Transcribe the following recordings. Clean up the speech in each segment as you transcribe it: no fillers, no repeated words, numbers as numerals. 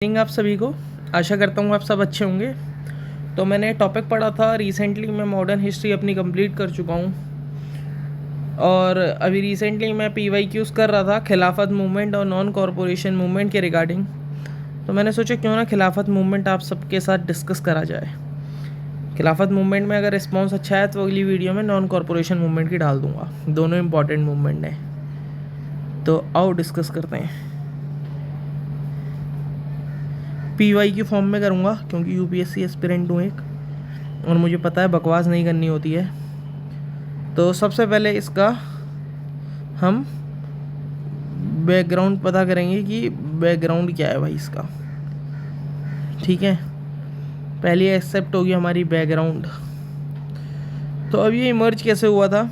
Morning आप सभी को। आशा करता हूँ आप सब अच्छे होंगे। तो मैंने टॉपिक पढ़ा था रिसेंटली, मैं मॉडर्न हिस्ट्री अपनी कंप्लीट कर चुका हूँ और अभी रिसेंटली मैं PYQs कर रहा था खिलाफत मूवमेंट और नॉन कॉरपोरेशन मूवमेंट के रिगार्डिंग। तो मैंने सोचा क्यों ना खिलाफत मूवमेंट आप सबके साथ डिस्कस करा जाए। खिलाफत मूवमेंट में अगर रिस्पॉन्स अच्छा है तो अगली वीडियो में नॉन कॉरपोरेशन मूवमेंट की डाल दूँगा। दोनों इंपॉर्टेंट मूवमेंट हैं, तो आओ डिस्कस करते हैं। PYQ फॉर्म में करूँगा क्योंकि UPSC एस्पिरेंट हूँ एक, और मुझे पता है बकवास नहीं करनी होती है। तो सबसे पहले इसका हम बैकग्राउंड पता करेंगे कि बैकग्राउंड क्या है भाई इसका। ठीक है, पहली एक्सेप्ट होगी हमारी बैकग्राउंड। तो अब ये इमर्ज कैसे हुआ था,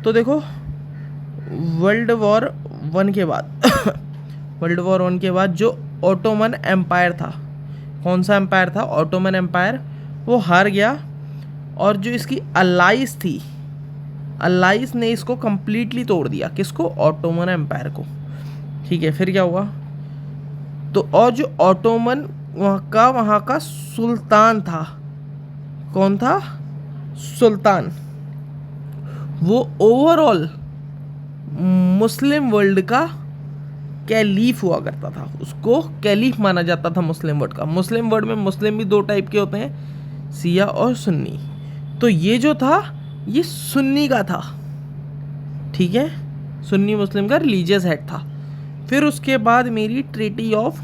तो देखो वर्ल्ड वॉर 1 के बाद वर्ल्ड वॉर 1 के बाद जो ऑटोमन एम्पायर था, कौन सा एम्पायर था, ऑटोमन एम्पायर, वो हार गया। और जो इसकी अलाइज थी, अलाइज ने इसको कम्प्लीटली तोड़ दिया। किसको? ऑटोमन एम्पायर को। ठीक है, फिर क्या हुआ, तो और जो ऑटोमन वहाँ का सुल्तान था, कौन था? सुल्तान। वो ओवरऑल मुस्लिम वर्ल्ड का कैलीफ हुआ करता था, उसको कैलीफ माना जाता था मुस्लिम वर्ल्ड का। मुस्लिम वर्ल्ड में मुस्लिम भी 2 टाइप के होते हैं, शिया और सुन्नी। तो ये जो था ये सुन्नी का था। ठीक है, सुन्नी मुस्लिम का रिलीजियस हेड था। फिर उसके बाद मेरी ट्रीटी ऑफ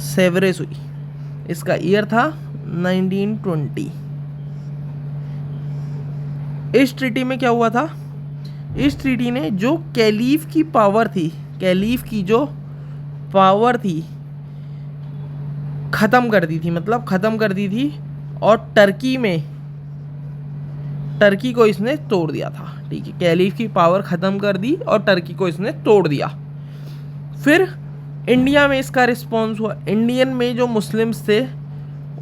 सेवरेस हुई। इसका ईयर था 1920। इस ट्रीटी में क्या हुआ था, इस ट्रीटी ने जो कैलीफ की पावर थी, कैलीफ की जो पावर थी ख़त्म कर दी थी, मतलब ख़त्म कर दी थी। और टर्की को इसने तोड़ दिया था। ठीक है, कैलीफ की पावर ख़त्म कर दी और टर्की को इसने तोड़ दिया। फिर इंडिया में इसका रिस्पॉन्स हुआ। इंडियन में जो मुस्लिम्स थे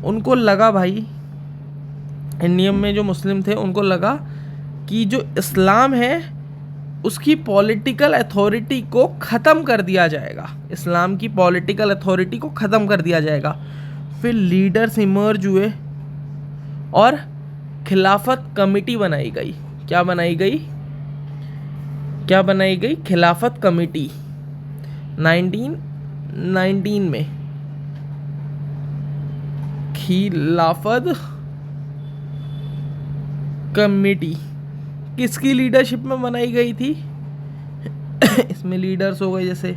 उनको लगा भाई, इंडियन में जो मुस्लिम थे उनको लगा कि जो इस्लाम है उसकी पॉलिटिकल अथॉरिटी को ख़त्म कर दिया जाएगा, इस्लाम की पॉलिटिकल अथॉरिटी को ख़त्म कर दिया जाएगा। फिर लीडर्स इमर्ज हुए और खिलाफत कमेटी बनाई गई। क्या बनाई गई? क्या बनाई गई? खिलाफत कमेटी 1919 में। खिलाफत कमेटी किसकी लीडरशिप में बनाई गई थी? इसमें लीडर्स हो गए जैसे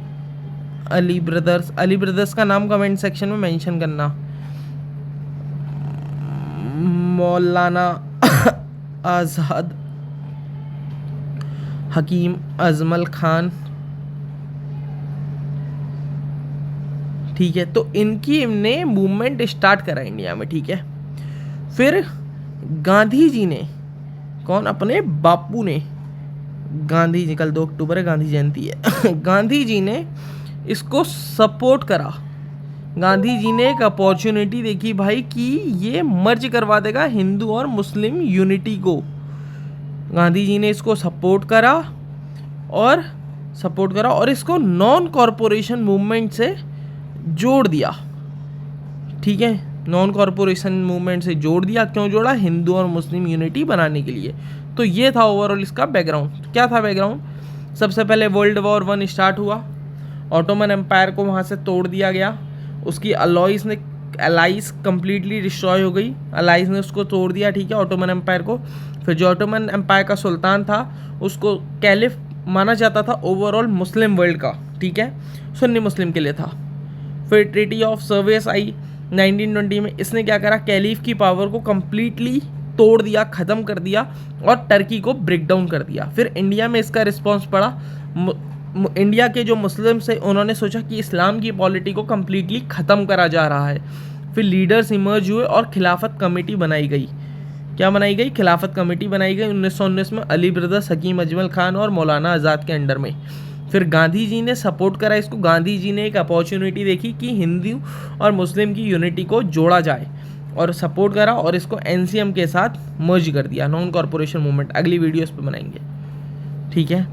अली ब्रदर्स। अली ब्रदर्स का नाम कमेंट सेक्शन में मेंशन करना। मौलाना आज़ाद, हकीम अजमल खान। ठीक है, तो इनकी ने मूवमेंट स्टार्ट करा इंडिया में। ठीक है, फिर गांधी जी ने, कौन? अपने बापू ने, गांधी जी, कल 2 अक्टूबर है, गांधी जयंती है गांधी जी ने इसको सपोर्ट करा। गांधी जी ने एक अपॉर्चुनिटी देखी भाई कि ये मर्ज करवा देगा हिंदू और मुस्लिम यूनिटी को। गांधी जी ने इसको सपोर्ट करा और इसको नॉन कॉरपोरेशन मूवमेंट से जोड़ दिया। ठीक है, नॉन कॉरपोरेशन मूवमेंट से जोड़ दिया। क्यों जोड़ा? हिंदू और मुस्लिम यूनिटी बनाने के लिए। तो ये था ओवरऑल इसका बैकग्राउंड। क्या था बैकग्राउंड? सबसे पहले वर्ल्ड वॉर 1 स्टार्ट हुआ, ऑटोमन एम्पायर को वहाँ से तोड़ दिया गया। उसकी अलाइज कंप्लीटली डिस्ट्रॉय हो गई, अलाइज ने उसको तोड़ दिया। ठीक है, ऑटोमन एम्पायर को। फिर जो ऑटोमन एम्पायर का सुल्तान था उसको कैलिफ माना जाता था ओवरऑल मुस्लिम वर्ल्ड का। ठीक है, सुन्नी मुस्लिम के लिए था। फिर ट्रीटी ऑफ सर्वेस आई 1920 में। इसने क्या करा? कैलीफ की पावर को कम्प्लीटली तोड़ दिया, ख़त्म कर दिया और टर्की को ब्रेक डाउन कर दिया। फिर इंडिया में इसका रिस्पॉन्स पड़ा। इंडिया के जो मुस्लिम्स है उन्होंने सोचा कि इस्लाम की पॉलिटी को कम्प्लीटली ख़त्म करा जा रहा है। फिर लीडर्स इमर्ज हुए और खिलाफत कमेटी बनाई गई। क्या बनाई गई? खिलाफत कमेटी बनाई गई 1919 में, अली ब्रदर्स, हकीम अजमल खान और मौलाना आज़ाद के अंडर में। फिर गांधी जी ने सपोर्ट करा इसको। गांधी जी ने एक अपॉर्चुनिटी देखी कि हिंदू और मुस्लिम की यूनिटी को जोड़ा जाए और सपोर्ट करा और इसको NCM के साथ मर्ज कर दिया, नॉन कॉरपोरेशन मूवमेंट। अगली वीडियोस पे बनाएंगे। ठीक है,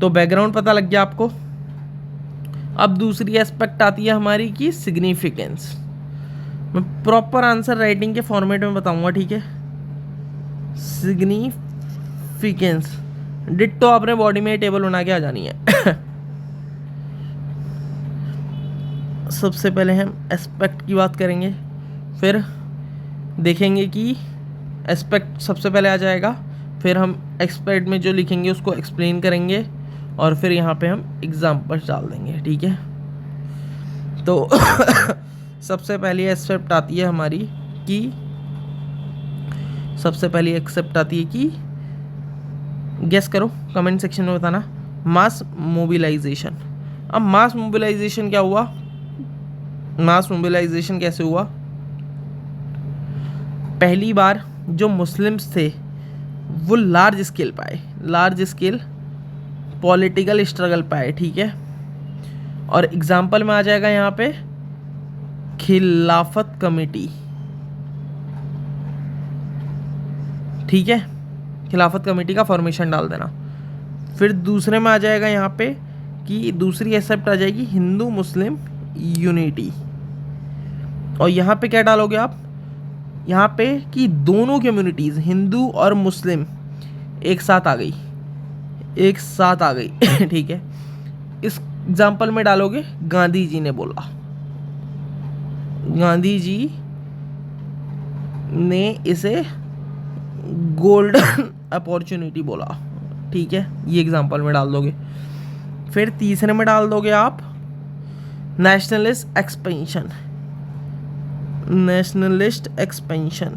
तो बैकग्राउंड पता लग गया आपको। अब दूसरी एस्पेक्ट आती है हमारी की सिग्निफिकेंस। मैं प्रॉपर आंसर राइटिंग के फॉर्मेट में बताऊंगा, ठीक है। सिग्निफिकेंस डिट्टो आपने बॉडी में टेबल बना के आ जानी है। सबसे पहले हम एस्पेक्ट की बात करेंगे, फिर देखेंगे कि एस्पेक्ट सबसे पहले आ जाएगा, फिर हम एक्सपेक्ट में जो लिखेंगे उसको एक्सप्लेन करेंगे, और फिर यहाँ पे हम एग्जाम्पल्स डाल देंगे, ठीक है। तो सबसे पहली एक्सेप्ट आती है हमारी कि गेस करो, कमेंट सेक्शन में बताना, मास मोबिलाइजेशन। अब मास मोबिलाइजेशन क्या हुआ, मास मोबिलाइजेशन कैसे हुआ? पहली बार जो मुस्लिम्स थे वो लार्ज स्केल पाए, लार्ज स्केल पॉलिटिकल स्ट्रगल पाए, ठीक है। और एग्जाम्पल में आ जाएगा यहाँ पे खिलाफत कमेटी, ठीक है। खिलाफत कमेटी का फॉर्मेशन डाल देना। फिर दूसरे में आ जाएगा यहाँ पे कि दूसरी एक्सेप्ट आ जाएगी हिंदू मुस्लिम यूनिटी। और यहाँ पे क्या डालोगे आप, यहाँ पे कि दोनों कम्युनिटीज़ हिंदू और मुस्लिम एक साथ आ गई, एक साथ आ गई, ठीक है। इस एग्जाम्पल में डालोगे गांधी जी ने बोला, गांधी जी ने इसे गोल्डन अपॉर्चुनिटी बोला, ठीक है। ये एग्जाम्पल में डाल दोगे। फिर तीसरे में डाल दोगे आप नेशनलिस्ट एक्सपेंशन, नेशनलिस्ट एक्सपेंशन।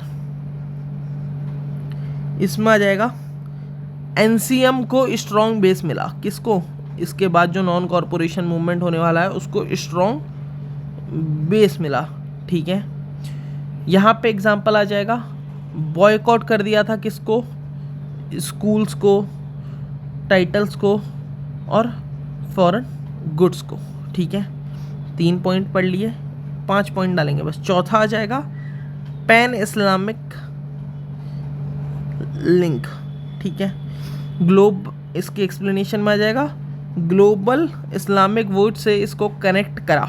इसमें आ जाएगा एनसीएम को स्ट्रॉन्ग बेस मिला, किसको? इसके बाद जो नॉन कॉरपोरेशन मूवमेंट होने वाला है उसको स्ट्रॉन्ग बेस मिला, ठीक है। यहाँ पे एग्जाम्पल आ जाएगा बॉयकॉट कर दिया था किसको? स्कूल्स को, टाइटल्स को और फॉरेन गुड्स को, ठीक है। 3 पॉइंट पढ़ लिए, 5 पॉइंट डालेंगे बस। चौथा आ जाएगा पैन इस्लामिक लिंक, ठीक है। ग्लोब, इसके एक्सप्लेनेशन में आ जाएगा ग्लोबल इस्लामिक वोट से इसको कनेक्ट करा,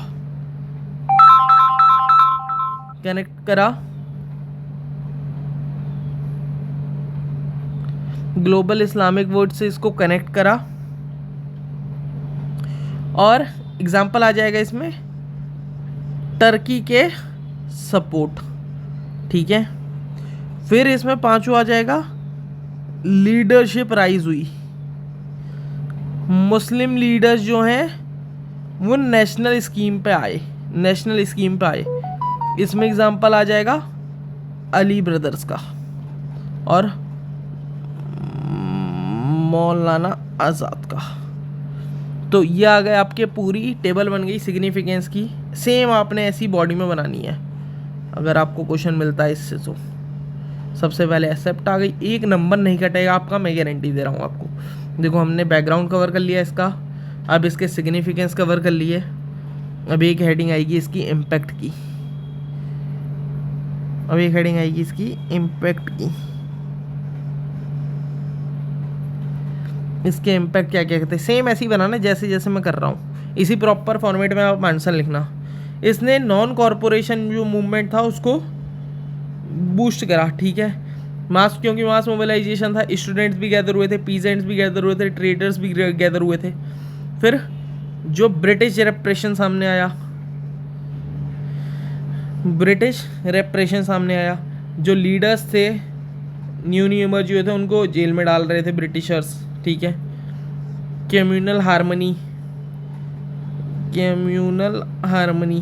ग्लोबल इस्लामिक वोट से इसको कनेक्ट करा। और एग्जाम्पल आ जाएगा इसमें टर्की के सपोर्ट, ठीक है। फिर इसमें पांचवा आ जाएगा लीडरशिप राइज हुई, मुस्लिम लीडर्स जो हैं वो नेशनल स्कीम पे आए, नेशनल स्कीम पे आए। इसमें एग्जाम्पल आ जाएगा अली ब्रदर्स का और मौलाना आज़ाद का। तो ये आ गए आपके, पूरी टेबल बन गई सिग्निफिकेंस की। सेम आपने ऐसी बॉडी में बनानी है अगर आपको क्वेश्चन मिलता है इससे। तो सबसे पहले एक्सेप्ट आ गई, एक नंबर नहीं कटेगा आपका, मैं गारंटी दे रहा हूँ आपको। देखो हमने बैकग्राउंड कवर कर लिया इसका, अब इसके सिग्निफिकेंस कवर कर लिए। अब एक हेडिंग आएगी इसकी इम्पैक्ट की, अब एक हेडिंग आएगी इसकी इम्पैक्ट की। इसके इम्पैक्ट क्या क्या कहते हैं, सेम ऐसे ही बनाना जैसे जैसे मैं कर रहा हूँ, इसी प्रॉपर फॉर्मेट में आप आंसर लिखना। इसने नॉन कॉरपोरेशन जो मूवमेंट था उसको बूस्ट करा, ठीक है। मास, क्योंकि मास मोबिलाइजेशन था, स्टूडेंट्स भी गैदर हुए थे, पीजेंट्स भी गैदर हुए थे, ट्रेडर्स भी गैदर हुए थे। फिर जो ब्रिटिश रेप्रेशन सामने आया, ब्रिटिश रेप्रेशन सामने आया, जो लीडर्स थे न्यू इमर्ज हुए थे उनको जेल में डाल रहे थे ब्रिटिशर्स, ठीक है। कम्युनल हार्मनी, कम्युनल हार्मनी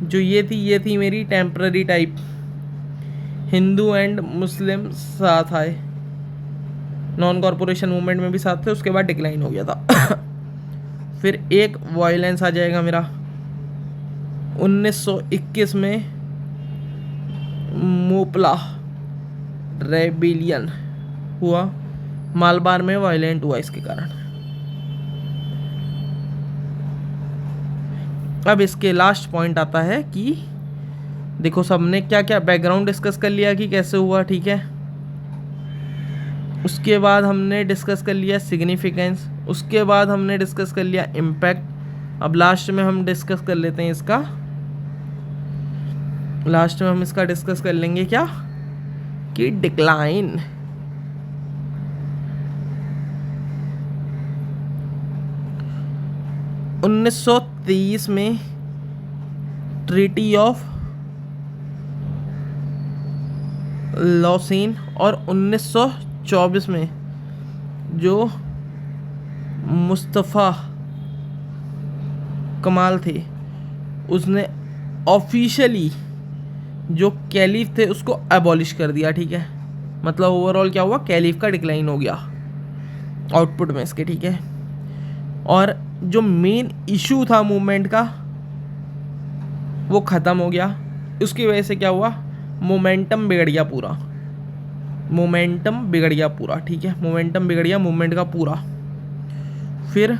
जो ये थी मेरी temporary type. Hindu and Muslim साथ आए, नॉन कॉरपोरेशन मूवमेंट में भी साथ थे, उसके बाद डिक्लाइन हो गया था। फिर एक वायलेंस आ जाएगा मेरा 1921 में मोपला रेबिलियन हुआ, मालबार में वायलेंट हुआ इसके कारण। अब इसके लास्ट पॉइंट आता है कि देखो सबने क्या क्या बैकग्राउंड डिस्कस कर लिया कि कैसे हुआ, ठीक है। उसके बाद हमने डिस्कस कर लिया सिग्निफिकेंस, उसके बाद हमने डिस्कस कर लिया इम्पैक्ट। अब लास्ट में हम डिस्कस कर लेते हैं इसका, लास्ट में हम इसका डिस्कस कर लेंगे क्या कि डिक्लाइन। उन्नीस सौ 23 में ट्रीटी ऑफ लॉसेन और 1924 में जो मुस्तफ़ा कमाल थे उसने ऑफिशियली जो कैलिफ थे उसको एबॉलिश कर दिया। ठीक है, मतलब ओवरऑल क्या हुआ, कैलिफ का डिक्लाइन हो गया आउटपुट में इसके। ठीक है, और जो मेन इशू था मूवमेंट का वो ख़त्म हो गया। उसकी वजह से क्या हुआ, मोमेंटम बिगड़ गया पूरा, मोमेंटम बिगड़ गया पूरा। ठीक है, मोमेंटम बिगड़ गया मूवमेंट का पूरा। फिर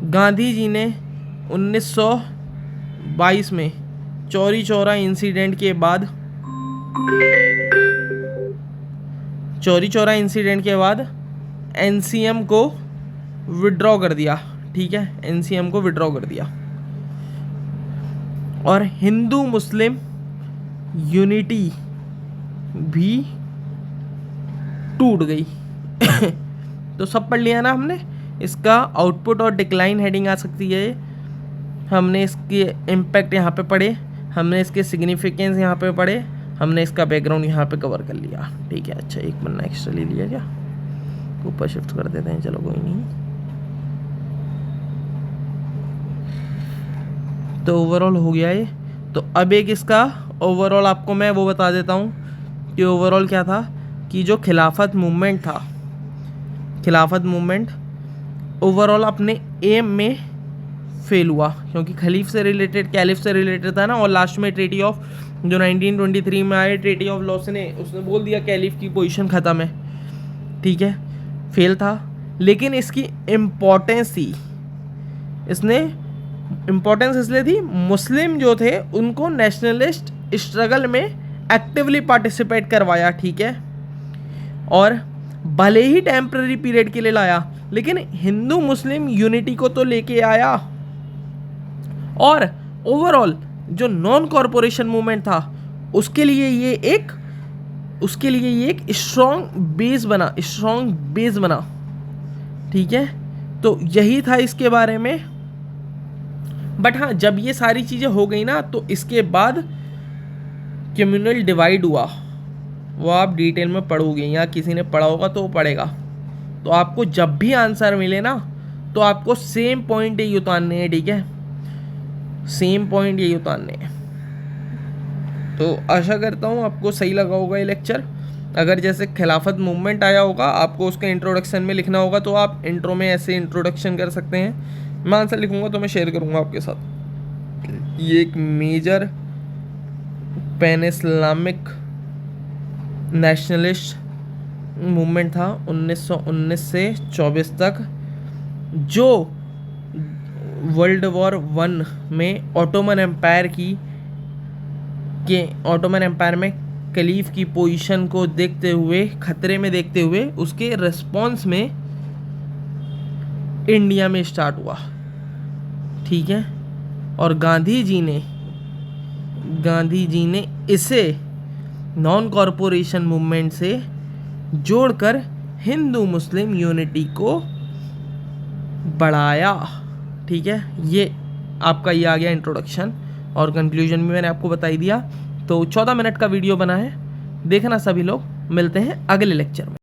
गांधी जी ने 1922 में चौरी चौरा इंसिडेंट के बाद एनसीएम को विड्रॉ कर दिया। ठीक है, एनसीएम को विड्रॉ कर दिया और हिंदू मुस्लिम यूनिटी भी टूट गई। तो सब पढ़ लिया ना हमने। इसका आउटपुट और डिक्लाइन हेडिंग आ सकती है, हमने इसके इम्पैक्ट यहाँ पे पढ़े, हमने इसके सिग्निफिकेंस यहाँ पे पढ़े, हमने इसका बैकग्राउंड यहाँ पे कवर कर लिया। ठीक है, अच्छा एक पन्ना एक्स्ट्रा ले लिया क्या, ऊपर शिफ्ट कर देते हैं, चलो कोई नहीं। तो ओवरऑल हो गया ये। तो अब एक इसका ओवरऑल आपको मैं वो बता देता हूँ कि ओवरऑल क्या था कि जो खिलाफत मूवमेंट था, खिलाफत मूवमेंट ओवरऑल अपने एम में फेल हुआ, क्योंकि खलीफ से रिलेटेड, कैलिफ से रिलेटेड था ना। और लास्ट में ट्रीटी ऑफ जो 1923 में आए, ट्रीटी ऑफ लॉसेन ने उसने बोल दिया कैलिफ की पोजीशन ख़त्म है। ठीक है, फेल था, लेकिन इसकी इम्पोर्टेंस थी, इसने इम्पोर्टेंस इसलिए थी, मुस्लिम जो थे उनको नेशनलिस्ट स्ट्रगल में एक्टिवली पार्टिसिपेट करवाया। ठीक है, और भले ही टेम्पररी पीरियड के लिए लाया, लेकिन हिंदू मुस्लिम यूनिटी को तो लेके आया। और ओवरऑल जो नॉन कॉरपोरेशन मूवमेंट था उसके लिए ये एक स्ट्रॉन्ग बेस बना। ठीक है, तो यही था इसके बारे में। बट हाँ, जब ये सारी चीज़ें हो गई ना, तो इसके बाद कम्युनल डिवाइड हुआ, वो आप डिटेल में पढ़ोगे या किसी ने पढ़ा होगा तो वो पढ़ेगा। तो आपको जब भी आंसर मिले ना, तो आपको सेम पॉइंट यही उतारने हैं। ठीक है, सेम पॉइंट यही उतारने हैं। तो आशा करता हूँ आपको सही लगा होगा ये लेक्चर। अगर जैसे खिलाफत मूवमेंट आया होगा, आपको उसका इंट्रोडक्शन में लिखना होगा, तो आप इंट्रो में ऐसे इंट्रोडक्शन कर सकते हैं। मैं आंसर लिखूंगा तो मैं शेयर करूंगा आपके साथ। ये एक major pan Islamic nationalist movement था 1919 से 24 तक, जो वर्ल्ड वॉर 1 में ऑटोमन एम्पायर में खलीफ की पोजीशन को देखते हुए, खतरे में देखते हुए, उसके रिस्पॉन्स में इंडिया में स्टार्ट हुआ। ठीक है, और गांधी जी ने इसे नॉन कॉरपोरेशन मूवमेंट से जोड़कर हिंदू मुस्लिम यूनिटी को बढ़ाया। ठीक है, ये आपका ये आ गया इंट्रोडक्शन, और कंक्लूजन भी मैंने आपको बता ही दिया। तो 14 मिनट का वीडियो बना है, देखना सभी लोग। मिलते हैं अगले लेक्चर में।